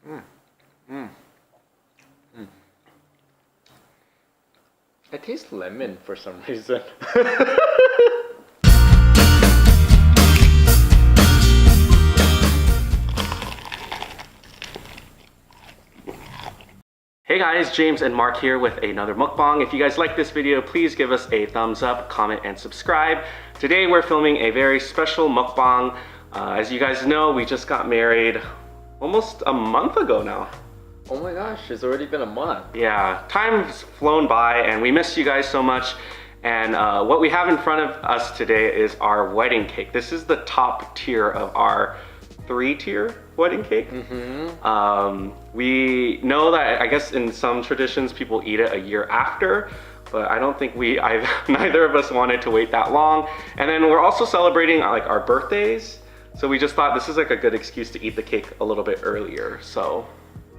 Mm. Mm. Mm. I taste lemon for some reason. Hey guys, James and Mark here with another mukbang. If you guys like this video, please give us a thumbs up, comment, and subscribe. Today we're filming a very special mukbang. As you guys know, we just got married almost a month ago now. Oh my gosh, it's already been a month. Yeah, time's flown by and we missed you guys so much. And what we have in front of us today is our wedding cake. This is the top tier of our 3-tier wedding cake. We know that I guess in some traditions people eat it a year after, but I don't think neither of us wanted to wait that long. And then we're also celebrating like our birthdays, so we just thought this is like a good excuse to eat the cake a little bit earlier. So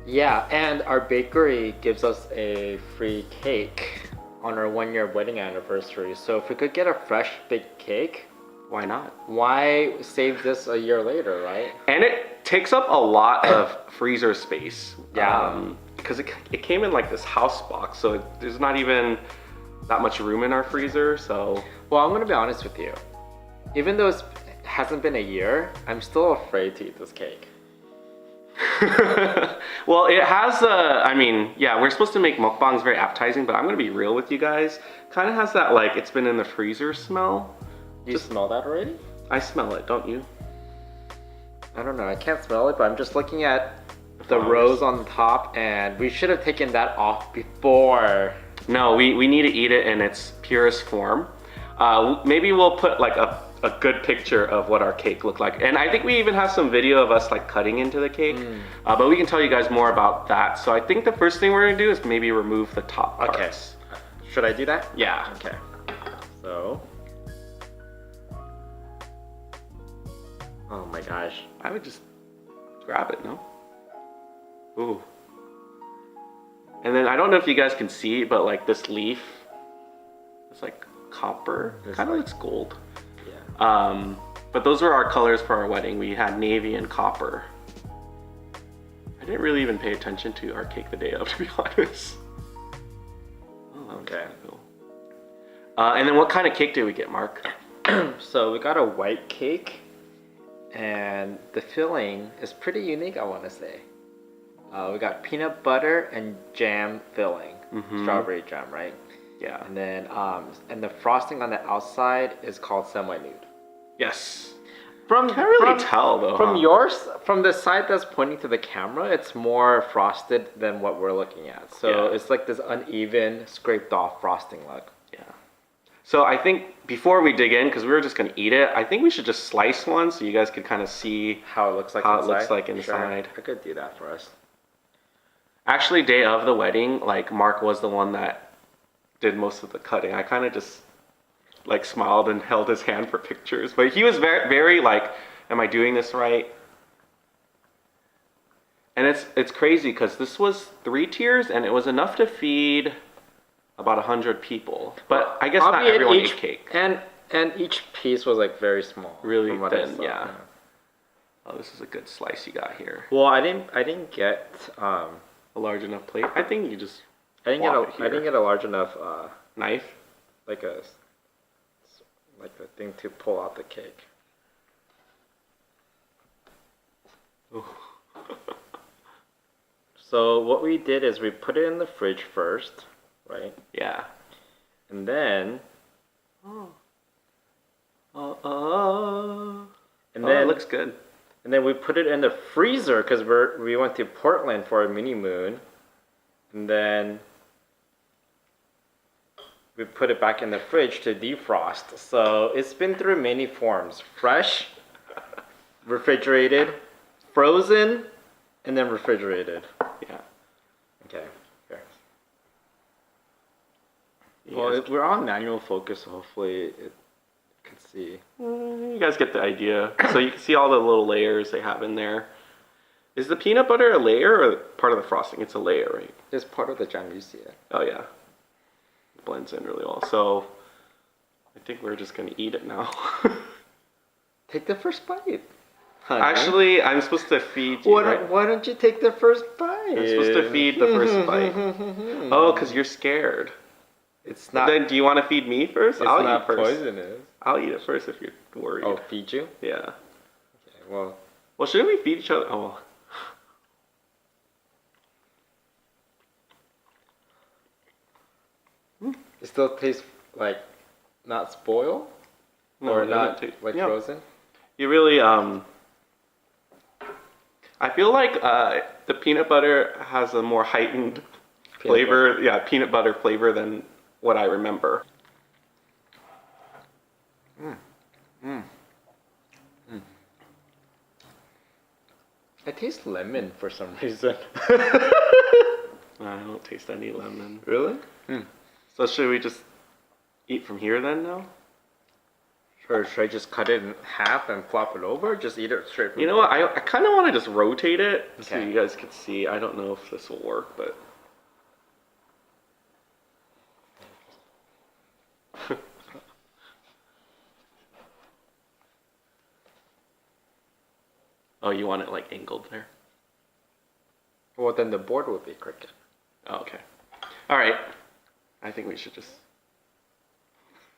yeah, and our bakery gives us a free cake on our 1-year wedding anniversary. So if we could get a fresh baked cake, why not? Why save this a year later, right? And it takes up a lot of freezer space. Yeah. Because it came in like this house box, so there's not even that much room in our freezer, so. Well, I'm gonna be honest with you. Even though it hasn't been a year, I'm still afraid to eat this cake. Well, it has I mean, yeah, we're supposed to make mukbangs very appetizing, but I'm gonna be real with you guys. Kind of has that like it's been in the freezer smell. You smell that already? I smell it, don't you? I don't know, I can't smell it, but I'm just looking at the rose on the top, and we should have taken that off before. No, we need to eat it in its purest form. Maybe we'll put like a good picture of what our cake looked like. And I think we even have some video of us like cutting into the cake, but we can tell you guys more about that. So I think the first thing we're gonna do is maybe remove the top parts. Okay, should I do that? Yeah. Okay, so. Oh my gosh. I would just grab it, no? Ooh. And then I don't know if you guys can see, but like this leaf, it's like copper. Kind of looks gold. Yeah. But those were our colors for our wedding. We had navy and copper. I didn't really even pay attention to our cake the day of, to be honest. Oh, okay. Cool. And then what kind of cake did we get, Mark? So we got a white cake. And the filling is pretty unique, I want to say. We got peanut butter and jam filling, strawberry jam, right? Yeah. And then, and the frosting on the outside is called semi-nude. Yes. Can't really tell though. From the side that's pointing to the camera, it's more frosted than what we're looking at. So it's like this uneven, scraped off frosting look. Yeah. So I think before we dig in, because we were just gonna eat it, I think we should just slice one so you guys could kind of see how it looks like inside. Sure. I could do that for us. Actually, day of the wedding, like Mark was the one that did most of the cutting. I kind of just like smiled and held his hand for pictures, but he was very, very like, am I doing this right? And it's crazy because this was 3 tiers and it was enough to feed about 100 people, but I guess not everyone ate cake. And each piece was like very small. Really thin, yeah. Oh, this is a good slice you got here. Well, I didn't get a large enough plate. I think you just. I didn't get a large enough knife, like a thing to pull out the cake. So what we did is we put it in the fridge first. Right? Yeah. And then and then it looks good. And then we put it in the freezer because we went to Portland for a mini moon. And then we put it back in the fridge to defrost. So it's been through many forms. Fresh, refrigerated, frozen, and then refrigerated. Yeah. Okay. Well, we're on manual focus, so hopefully it can see. You guys get the idea. So you can see all the little layers they have in there. Is the peanut butter a layer or part of the frosting? It's a layer, right? It's part of the jam, you see it. Oh yeah. It blends in really well. So I think we're just gonna eat it now. Take the first bite. honey. Actually, I'm supposed to feed you, right? Why don't you take the first bite? I'm supposed to feed the first bite. Oh, because you're scared. It's not. Then do you want to feed me first? It's I'll not eat first. poisonous. I'll eat it first if you're worried. Oh, feed you? Yeah. Okay, well. Well, shouldn't we feed each other? Oh, well. It still tastes like not spoiled? No, or it not doesn't taste- like yeah. frozen? You really, I feel like the peanut butter has a more heightened flavor. Yeah, peanut butter flavor than what I remember. I taste lemon for some reason. I don't taste any lemon. Really? So should we just eat from here then now? Or should I just cut it in half and flop it over? Or just eat it straight from You know what? I kind of want to just rotate it so Okay. you guys can see. I don't know if this will work, but... Oh, you want it like angled there? Well, then the board would be crooked. Oh, okay. All right. I think we should just...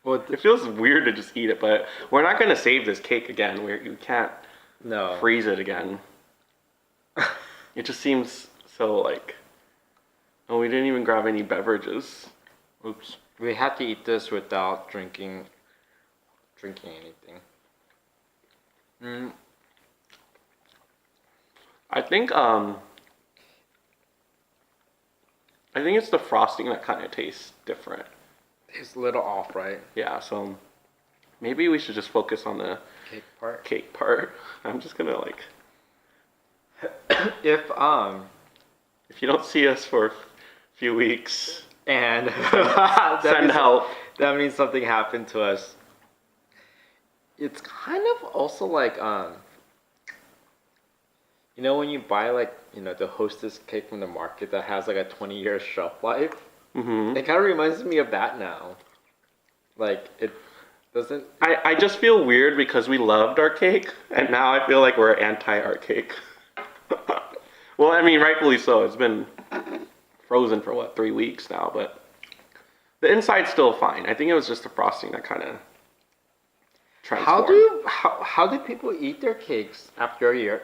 Well, It feels weird to just eat it, but we're not going to save this cake again. You can't no. freeze it again. It just seems so like... Oh, we didn't even grab any beverages. Oops. We have to eat this without drinking anything. I think it's the frosting that kind of tastes different. It's a little off, right? Yeah, so maybe we should just focus on the Cake part. cake part. I'm just gonna like, If if you don't see us for a few weeks, and send help. That means something happened to us. It's kind of also like you know when you buy like the Hostess cake from the market that has like a 20-year shelf life. Mm-hmm. It kind of reminds me of that now. Like it doesn't. I just feel weird because we loved our cake, and now I feel like we're anti our cake. Well, I mean, rightfully so. It's been frozen for what, 3 weeks now, but the inside's still fine. I think it was just the frosting that kind of transformed. How do people eat their cakes after a year?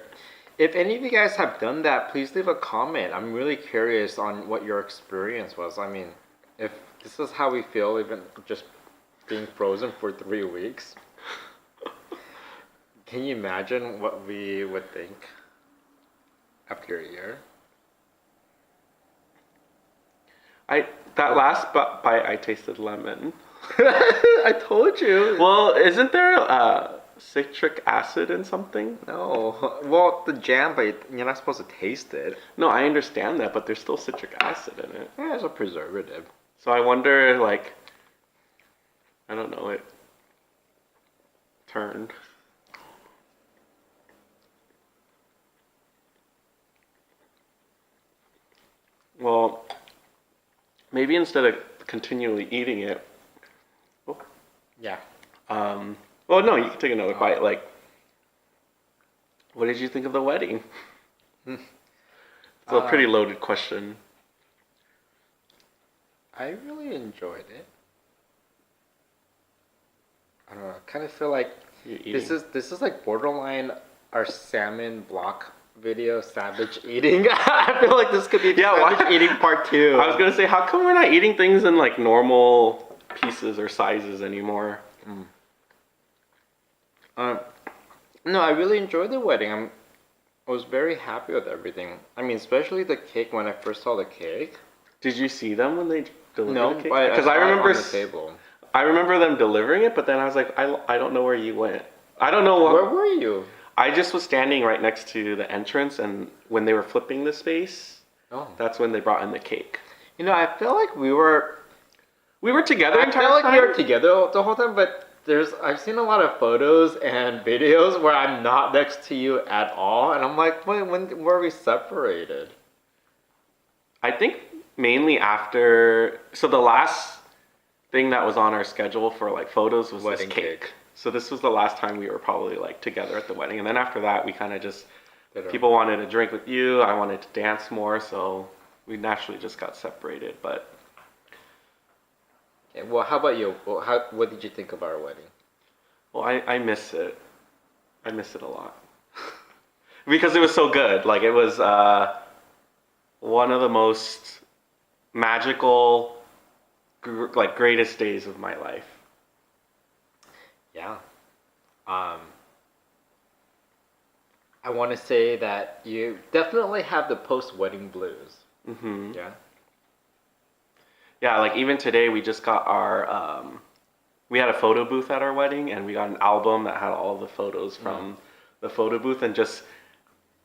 If any of you guys have done that, please leave a comment. I'm really curious on what your experience was. I mean, if this is how we feel, even just being frozen for 3 weeks, can you imagine what we would think after a year? That last bite, I tasted lemon. I told you. Well, isn't there citric acid in something? No. Well, the jam, but you're not supposed to taste it. No, I understand that, but there's still citric acid in it. Yeah, it's a preservative. So I wonder, like, I don't know, it turned. Well, maybe instead of continually eating it, Yeah. well, no, you can take another bite. Like, what did you think of the wedding? It's a pretty loaded question. I really enjoyed it. I don't know. I kind of feel like this is like borderline our salmon block video, savage eating. I feel like this could be savage eating part 2. I was gonna say, how come we're not eating things in like normal pieces or sizes anymore? No, I really enjoyed the wedding. I was very happy with everything. I mean, especially the cake. When I first saw the cake. Did you see them when they delivered No, the cake? but Because I I saw it remember on the table. I remember them delivering it, but then I was like, I don't know where you went. I don't know what. Where were you? I just was standing right next to the entrance, and when they were flipping the space, that's when they brought in the cake. I feel like we were together. I feel like we were together the whole time, but I've seen a lot of photos and videos where I'm not next to you at all, and I'm like, wait, when were we separated? I think mainly after. So the last thing that was on our schedule for like photos was Wedding this cake. cake. So this was the last time we were probably like together at the wedding. And then after that, we kind of just, Did people wanted to drink with you. I wanted to dance more. So we naturally just got separated. But Okay, well, how about you? Well, what did you think of our wedding? well, I miss it. I miss it a lot. Because it was so good. Like it was one of the most magical, like greatest days of my life. Yeah. I want to say that you definitely have the post-wedding blues. Mm-hmm. Yeah. Yeah, like even today we just got our we had a photo booth at our wedding and we got an album that had all the photos from the photo booth, and just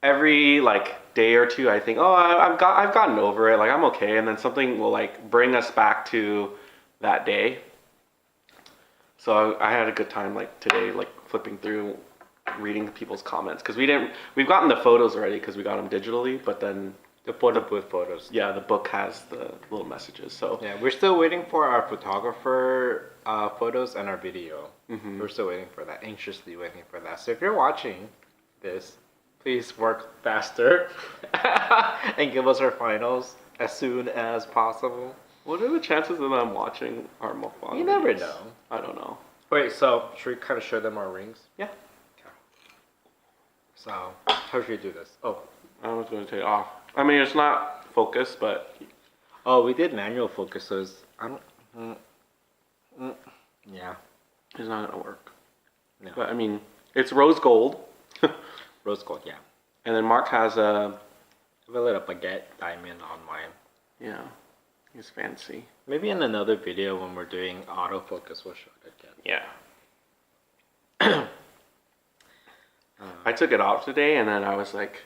every like day or two I think, oh, I've gotten over it, like I'm okay, and then something will like bring us back to that day. So I had a good time like today, like flipping through, reading people's comments, because we've gotten the photos already because we got them digitally, but then The photo booth photos. yeah, the book has the little messages. So Yeah, we're still waiting for our photographer photos and our video. Mhm. We're still waiting for that, anxiously waiting for that. So if you're watching this, please work faster and give us our finals as soon as possible. what are the chances of them watching our mukbang? You never videos? know. I don't know. Wait, so should we kind of show them our rings? Yeah. Okay. So how should we do this? Oh, I was going to take it off. I mean, it's not focused, but we did manual focus, so I don't. Yeah. it's not going to work. No. But I mean, it's rose gold. Rose gold, yeah. And then Mark has a, I have a little baguette diamond on mine. yeah, he's fancy. Maybe in another video when we're doing autofocus, we'll show it again. Yeah. I took it off today, and then I was like,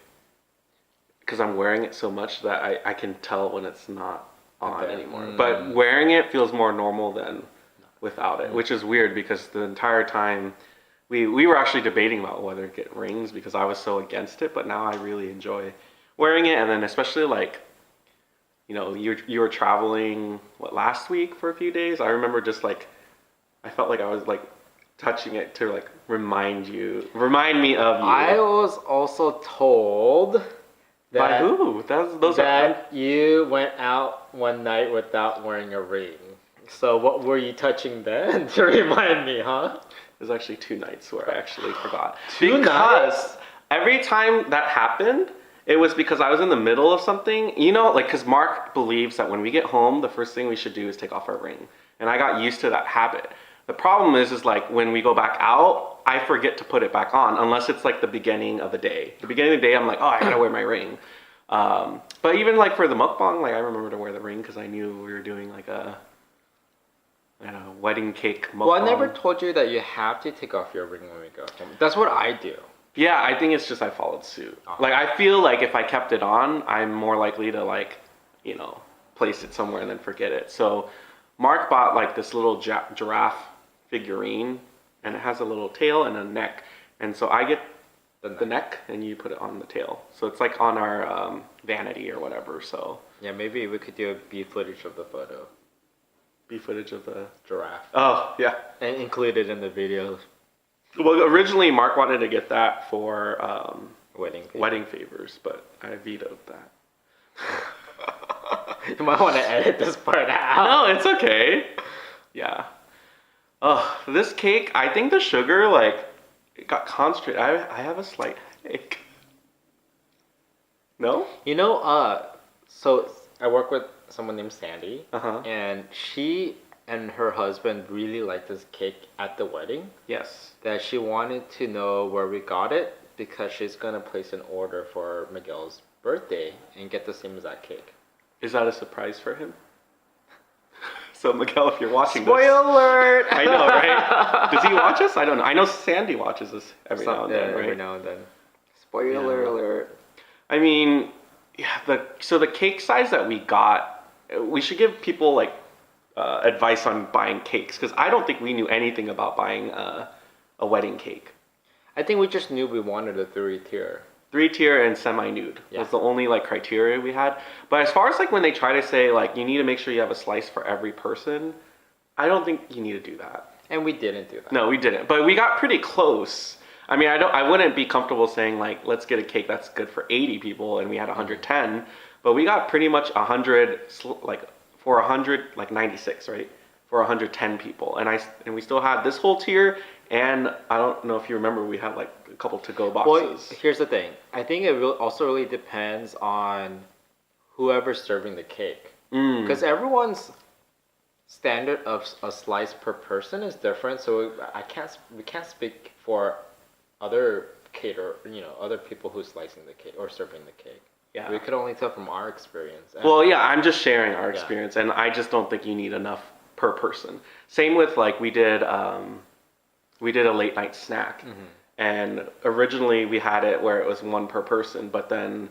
because I'm wearing it so much that I can tell when it's not on Okay. anymore. But wearing it feels more normal than without it, which is weird because the entire time we were actually debating about whether to get rings because I was so against it, but now I really enjoy wearing it. And then especially like, you know, you were traveling last week for a few days. I remember just like I felt like I was like touching it to like remind me of you. I was also told that, By who? Those are you went out one night without wearing a ring. So what were you touching then to remind me, huh? There's actually 2 nights where I actually forgot. Two because nights? every time that happened, it was because I was in the middle of something. You know, like, because Mark believes that when we get home, the first thing we should do is take off our ring. And I got used to that habit. The problem is like, when we go back out, I forget to put it back on, unless it's like the beginning of the day. The beginning of the day, I'm like, oh, I gotta wear my ring. But even like for the mukbang, like I remember to wear the ring because I knew we were doing like a wedding cake mukbang. Well, I never told you that you have to take off your ring when we go home. That's what I do. Yeah, I think it's just I followed suit. Uh-huh. Like I feel like if I kept it on, I'm more likely to like, you know, place it somewhere and then forget it. So Mark bought like this little giraffe figurine, and it has a little tail and a neck. And so I get the neck, and you put it on the tail. So it's like on our vanity or whatever. So Yeah, maybe we could do a B footage of the photo. B footage of the Giraffe. Oh yeah. And include it in the video. Well, originally Mark wanted to get that for Wedding. favors, but I vetoed that. You might want to edit this part out. No, it's okay. Yeah. Oh, this cake, I think the sugar, like, it got concentrated. I have a slight headache. No? You know, so I work with someone named Sandy, Uh-huh. and she and her husband really liked this cake at the wedding, Yes. that she wanted to know where we got it because she's going to place an order for Miguel's birthday and get the same exact cake. Is that a surprise for him? So, Miguel, if you're watching Spoiler alert! this... I know, right? Does he watch us? I don't know. I know Sandy watches us every now and then, right? Every now and then. Spoiler alert. I mean, yeah, the cake size that we got, we should give people, like, advice on buying cakes, because I don't think we knew anything about buying a wedding cake. I think we just knew we wanted a 3-tier. 3-tier and semi-nude was the only like criteria we had. But as far as like when they try to say like you need to make sure you have a slice for every person, I don't think you need to do that. And we didn't do that. No, we didn't. But we got pretty close. I mean, I wouldn't be comfortable saying like, let's get a cake that's good for 80 people, and we had 110. But we got pretty much 100, like for 100, like 96, right? For 110 people, and we still had this whole tier, and I don't know if you remember, we had like a couple to-go boxes. Well, here's the thing. I think it also really depends on whoever's serving the cake, because everyone's standard of a slice per person is different. So we can't speak for other other people who's slicing the cake or serving the cake. Yeah. We could only tell from our experience. Well, yeah, I'm just sharing our experience, and I just don't think you need enough per person. Same with like we did a late night snack, and originally we had it where it was one per person, but then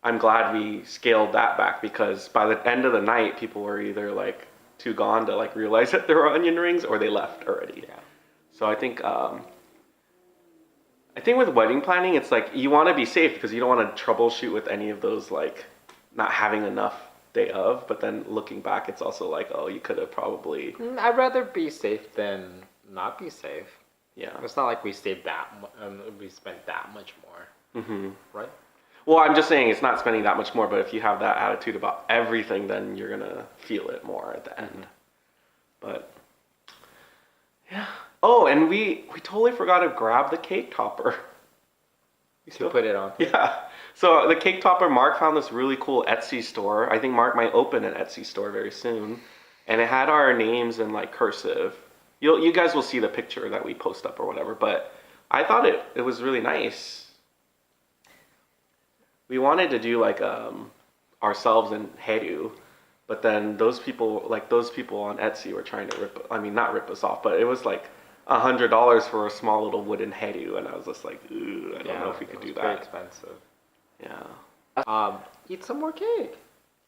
I'm glad we scaled that back, because by the end of the night people were either like too gone to like realize that there were onion rings, or they left already. Yeah. So I think with wedding planning, it's like you want to be safe because you don't want to troubleshoot with any of those like not having enough day of, but then looking back, it's also like, oh, you could have probably. I'd rather be safe than not be safe. Yeah. It's not like we saved we spent that much more, right? Well, I'm just saying it's not spending that much more, but if you have that attitude about everything, then you're gonna feel it more at the end. But yeah. Oh, and we totally forgot to grab the cake topper. To put it on. Yeah. So the cake topper, Mark found this really cool Etsy store. I think Mark might open an Etsy store very soon, and it had our names in like cursive. You guys will see the picture that we post up or whatever. But I thought it was really nice. We wanted to do like ourselves in Heru, but then those people on Etsy were trying to not rip us off, but it was like $100 for a small little wooden Heru, and I was just like, ooh, I don't know if we could do that. Very expensive. Yeah. Eat some more cake.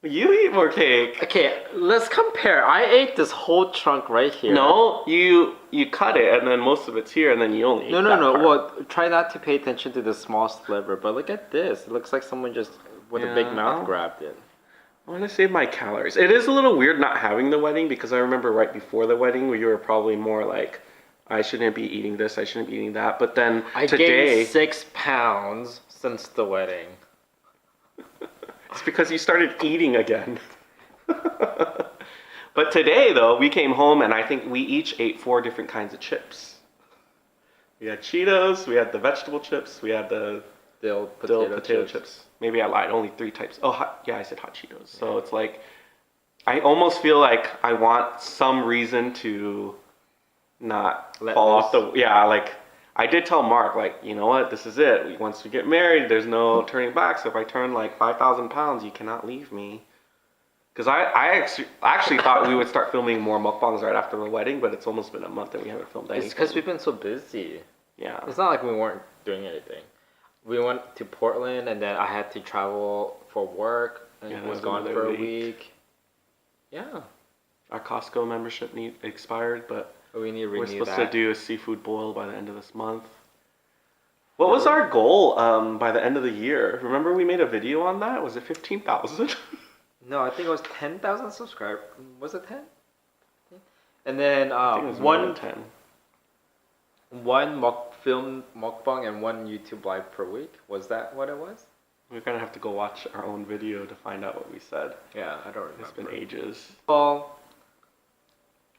You eat more cake. Okay, let's compare. I ate this whole chunk right here. No, you cut it, and then most of it's here, and then you only ate No. part. Well, try not to pay attention to the small sliver, but look at this. It looks like someone just with a big mouth grabbed it. I want to save my calories. It is a little weird not having the wedding, because I remember right before the wedding, you were probably more like, I shouldn't be eating this, I shouldn't be eating that. But then I gained 6 pounds since the wedding. It's because you started eating again. But today, though, we came home and I think we each ate 4 different kinds of chips. We had Cheetos, we had the vegetable chips, we had the dill potato chips. Maybe I lied, only 3 types. Oh, I said hot Cheetos. So it's like, I almost feel like I want some reason to not fall off the... Yeah, like, I did tell Mark, like, you know what, this is it. Once we get married, there's no turning back. So if I turn like 5,000 pounds, you cannot leave me. Because I actually thought we would start filming more mukbangs right after the wedding, but it's almost been a month and we haven't filmed anything. It's because we've been so busy. Yeah. It's not like we weren't doing anything. We went to Portland, and then I had to travel for work, and was gone for a week. Yeah. Our Costco membership expired, but... We need to renew we're supposed that. to do a seafood boil by the end of this month. What was our goal by the end of the year? Remember we made a video on that? Was it 15,000? No, I think it was 10,000 subscribers. Was it 10? And then one film mukbang and 1 YouTube live per week. Was that what it was? We're gonna have to go watch our own video to find out what we said. Yeah, I don't remember. It's been ages. Well,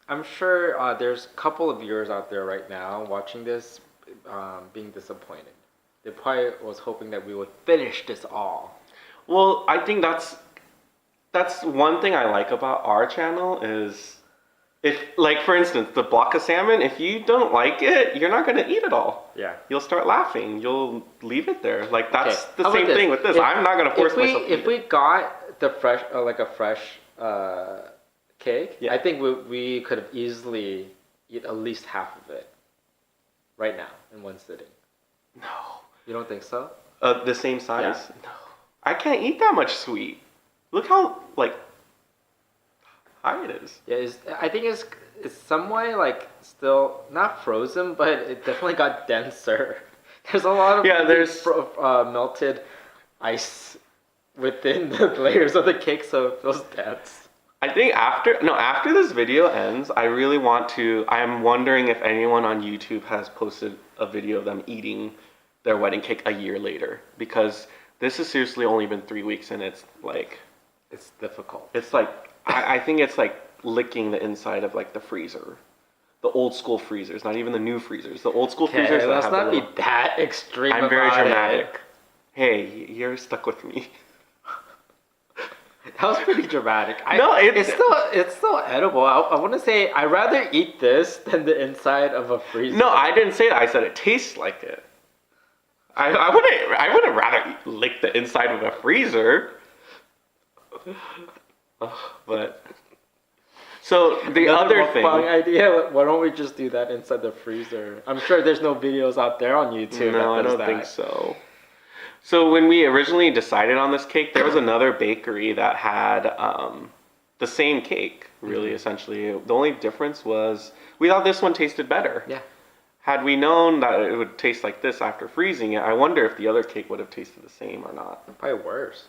I'm sure there's a couple of viewers out there right now watching this being disappointed. They probably was hoping that we would finish this all. Well, I think that's one thing I like about our channel is, if, like, for instance, the block of salmon, if you don't like it, you're not going to eat it all. Yeah. You'll start laughing. You'll leave it there. Like, that's Okay. the same thing with this. I'm not going to force myself to eat If we got the fresh, like a fresh cake, yeah. I think we could have easily eat at least half of it right now in one sitting. No. You don't think so? The same size? Yeah. No. I can't eat that much sweet. Look how, like, high it is. Yeah, I think it's somewhat like still not frozen, but it definitely got denser. There's a lot of there's melted ice within the layers of the cake, so it feels dense. I think after this video ends, I am wondering if anyone on YouTube has posted a video of them eating their wedding cake a year later, because this has seriously only been 3 weeks and it's like, It's difficult. it's like, I think it's like licking the inside of like the freezer. The old school freezers, not even the new freezers. The old school freezers that let's have not the be that extreme. I'm very about dramatic. It. Hey, you're stuck with me. That was pretty dramatic. No, it's still edible. I want to say I'd rather eat this than the inside of a freezer. No, I didn't say that. I said it tastes like it. I wouldn't rather lick the inside of a freezer. But so the Another other thing. mukbang idea. Why don't we just do that inside the freezer? I'm sure there's no videos out there on YouTube. No, I that does don't that. think so. So when we originally decided on this cake, there was another bakery that had the same cake, really, essentially. The only difference was we thought this one tasted better. Yeah. Had we known that it would taste like this after freezing it, I wonder if the other cake would have tasted the same or not. Probably worse.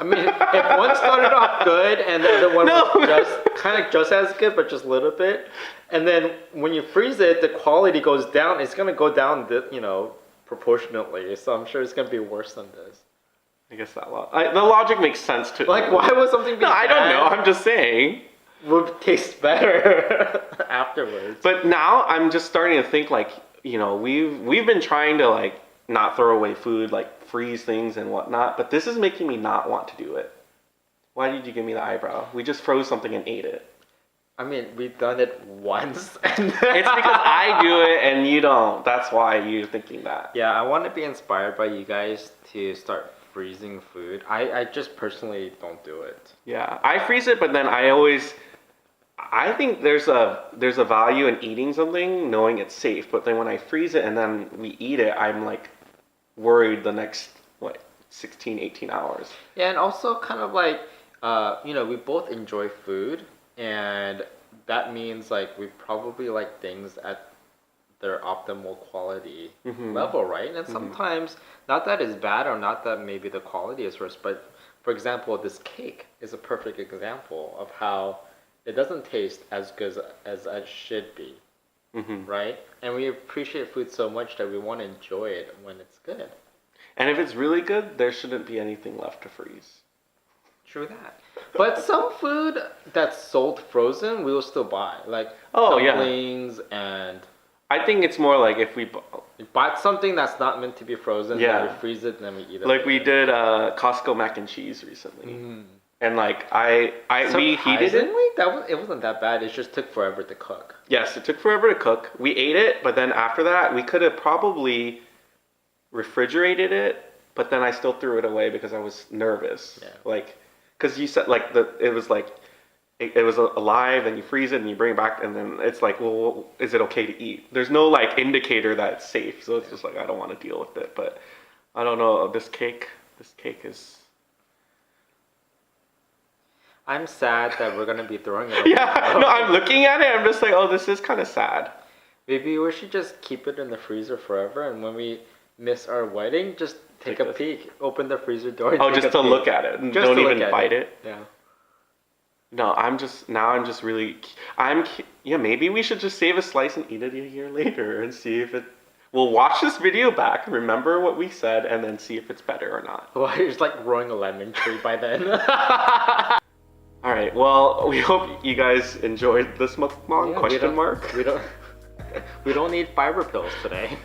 I mean, if one started off good and the other one was just kind of just as good, but just a little bit, and then when you freeze it, the quality goes down. It's gonna go down, proportionately. So I'm sure it's gonna be worse than this. I guess the logic makes sense to Like, why would something be? No, I don't know. I'm just saying. Would taste better afterwards. But now I'm just starting to think like, we've been trying to like not throw away food, like freeze things and whatnot. But this is making me not want to do it. Why did you give me the eyebrow? We just froze something and ate it. I mean, we've done it once. And It's because I do it and you don't. That's why you're thinking that. Yeah, I want to be inspired by you guys to start freezing food. I just personally don't do it. Yeah, I freeze it, but then I think there's a value in eating something knowing it's safe. But then when I freeze it and then we eat it, I'm like worried the next 16, 18 hours. Yeah, and also kind of like, we both enjoy food, and that means like we probably like things at their optimal quality level, right? And sometimes, not that it's bad or not that maybe the quality is worse, but for example, this cake is a perfect example of how it doesn't taste as good as it should be, right? And we appreciate food so much that we want to enjoy it when it's good. And if it's really good, there shouldn't be anything left to freeze. True that. But some food that's sold frozen, we will still buy. Like dumplings and... I think it's more like if we bought something that's not meant to be frozen, then we freeze it, and then we eat it. Like we did Costco mac and cheese recently. And like we heated it. It wasn't that bad. It just took forever to cook. Yes, it took forever to cook. We ate it, but then after that, we could have probably refrigerated it, but then I still threw it away because I was nervous. Yeah. Like, because you said like it was like it was alive, and you freeze it and you bring it back, and then it's like, well, is it okay to eat? There's no like indicator that it's safe, so it's just like I don't want to deal with it. But I don't know. This cake is. I'm sad that we're gonna be throwing it away. Yeah, no, I'm looking at it. I'm just like, oh, this is kind of sad. Maybe we should just keep it in the freezer forever, and when we miss our wedding, just take a peek, open the freezer door. And just to look at it, and don't even bite it. Yeah. No, maybe we should just save a slice and eat it a year later and see if it. We'll watch this video back, remember what we said, and then see if it's better or not. Well, it's like growing a lemon tree by then. All right. Well, we hope you guys enjoyed this mukbang? Question mark. We don't need fiber pills today.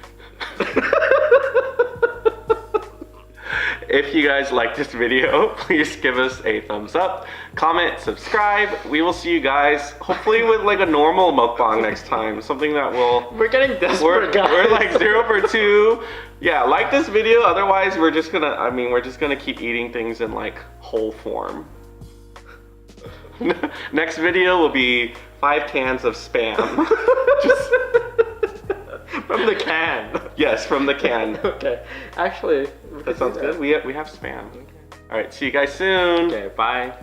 If you guys like this video, please give us a thumbs up, comment, subscribe. We will see you guys hopefully with like a normal mukbang next time. Something that will... We're getting desperate, guys. We're like 0 for 2. Yeah, like this video. Otherwise, we're just gonna keep eating things in like whole form. Next video will be 5 cans of Spam. From the can. Yes, from the can. Okay. Actually, that sounds good. We have Spam. Okay. All right, see you guys soon. Okay, bye.